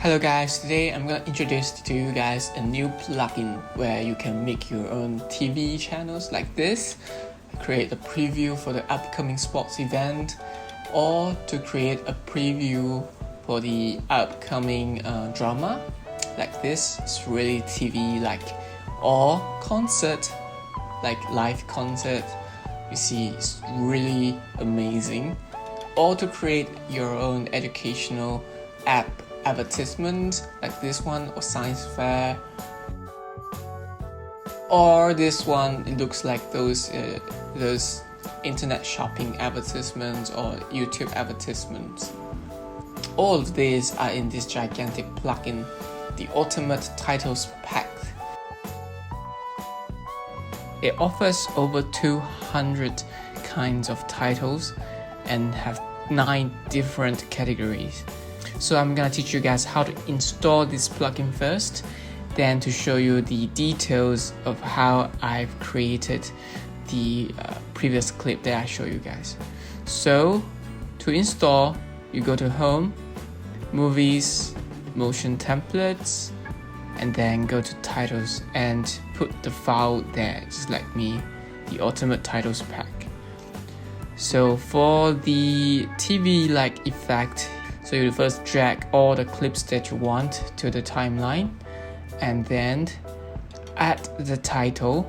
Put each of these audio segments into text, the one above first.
Hello guys, today I'm going to introduce to you guys a new plugin where you can make your own TV channels like this, create a preview for the upcoming sports event, or to create a preview for the upcoming drama like this. It's really TV like, or concert, like live concert. You see, it's really amazing. Or to create your own educational app advertisement like this one, or science fair, or this one. It looks like those internet shopping advertisements or YouTube advertisements. All of these are in this gigantic plugin, the Ultimate Titles Pack. It offers over 200 kinds of titles and have 9 different categories. So I'm gonna teach you guys how to install this plugin first, then to show you the details of how I've created the previous clip that I showed you guys. So to install, you go to Home, Movies, Motion Templates, and then go to Titles and put the file there, just like me, the Ultimate Titles Pack. So for the TV-like effect, so you first drag all the clips that you want to the timeline, and then add the title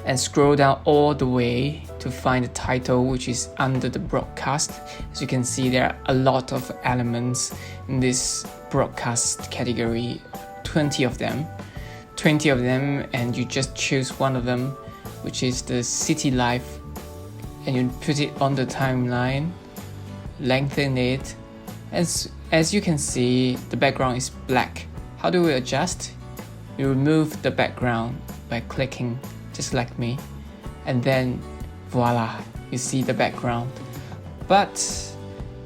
and scroll down all the way to find the title which is under the broadcast. As you can see, there are a lot of elements in this broadcast category, 20 of them, and you just choose one of them, which is the city life, and you put it on the timeline, lengthen it. As you can see, the background is black. How do we adjust? You remove the background by clicking, just like me, and then voila, you see the background. But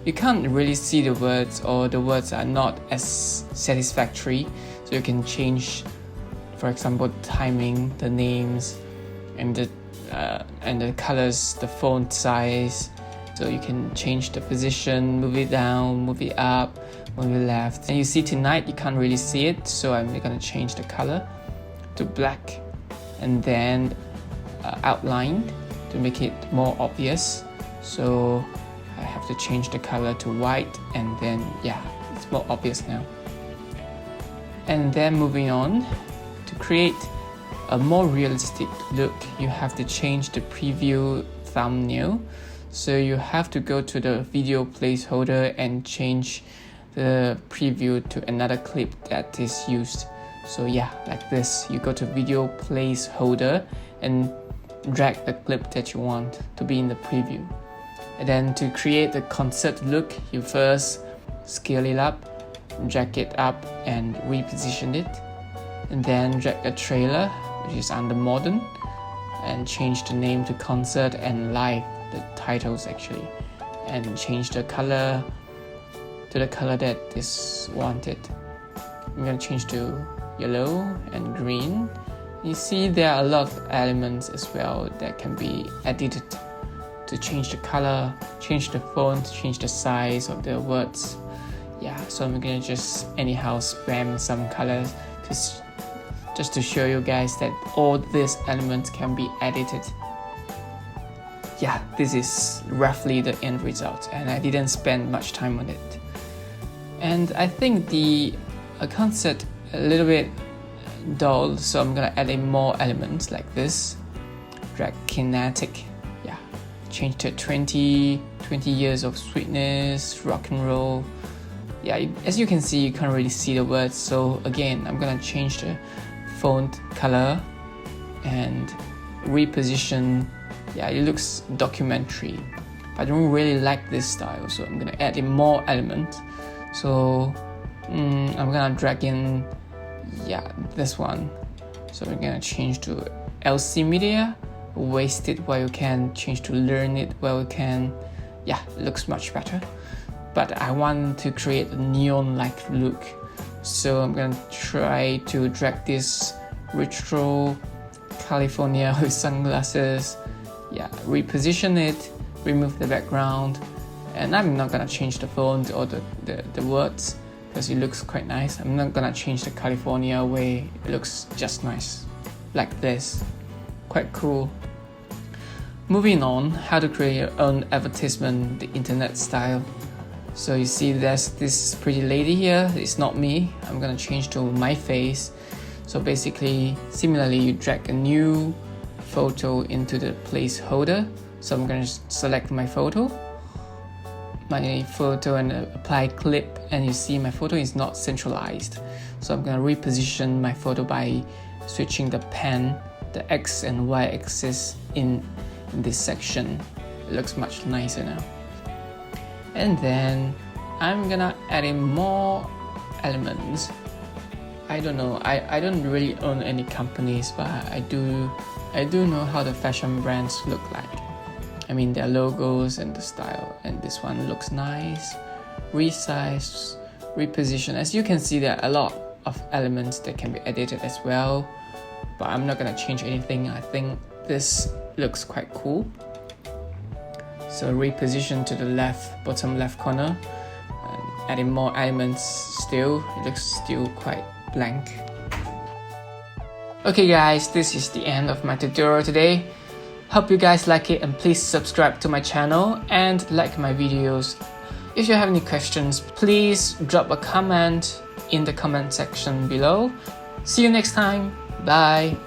you can't really see the words, or the words are not as satisfactory, so you can change, for example, the timing, the names, and the colors, the font size. So you can change the position, move it down, move it up, move it left. And you see tonight, you can't really see it, so I'm gonna change the color to black, and then outline to make it more obvious. So I have to change the color to white, and then yeah, it's more obvious now. And then moving on, to create a more realistic look, you have to change the preview thumbnail. So you have to go to the video placeholder and change the preview to another clip that is used. So yeah, like this, you go to video placeholder and drag the clip that you want to be in the preview. And then to create the concert look, you first scale it up, drag it up and reposition it, and then drag the trailer, which is under modern, and change the name to concert and live, the titles actually, and change the color to the color that is wanted. I'm gonna change to yellow and green. You see there are a lot of elements as well that can be edited to change the color, change the font, change the size of the words. Yeah, so I'm gonna just anyhow spam some colors just to show you guys that all these elements can be edited. Yeah, this is roughly the end result, and I didn't spend much time on it. And I think the concept a little bit dull, so I'm gonna add in more elements like this. Drag kinetic, yeah, change to 20 years of sweetness, rock and roll. Yeah, as you can see, you can't really see the words, so again, I'm gonna change the font color and reposition. Yeah, it looks documentary, but I don't really like this style, so I'm gonna add in more elements. So I'm gonna drag in, yeah, this one. So we're gonna change to LC media, waste it while you can, change to learn it while you can. Yeah, it looks much better, but I want to create a neon-like look, so I'm gonna try to drag this retro California with sunglasses. Yeah, reposition it, remove the background, And I'm not gonna change the font or the words because it looks quite nice. I'm not gonna change the California way. It looks just nice like this. Quite cool. Moving on, how to create your own advertisement the internet style. So you see there's this pretty lady here. It's not me. I'm gonna change to my face. So basically, similarly, you drag a new photo into the placeholder. So I'm gonna select my photo and apply clip, and you see my photo is not centralized. So I'm gonna reposition my photo by switching the pen, the X and Y axis in this section. It looks much nicer now. And then I'm gonna add in more elements. I don't know, I don't really own any companies, but I do know how the fashion brands look like. I mean their logos and the style, and this one looks nice. Resize, reposition. As you can see, there are a lot of elements that can be edited as well, but I'm not gonna change anything. I think this looks quite cool. So reposition to the left, bottom left corner, and adding more elements still. It looks still quite blank. Okay guys, this is the end of my tutorial today. Hope you guys like it, and please subscribe to my channel and like my videos. If you have any questions, please drop a comment in the comment section below. See you next time. Bye.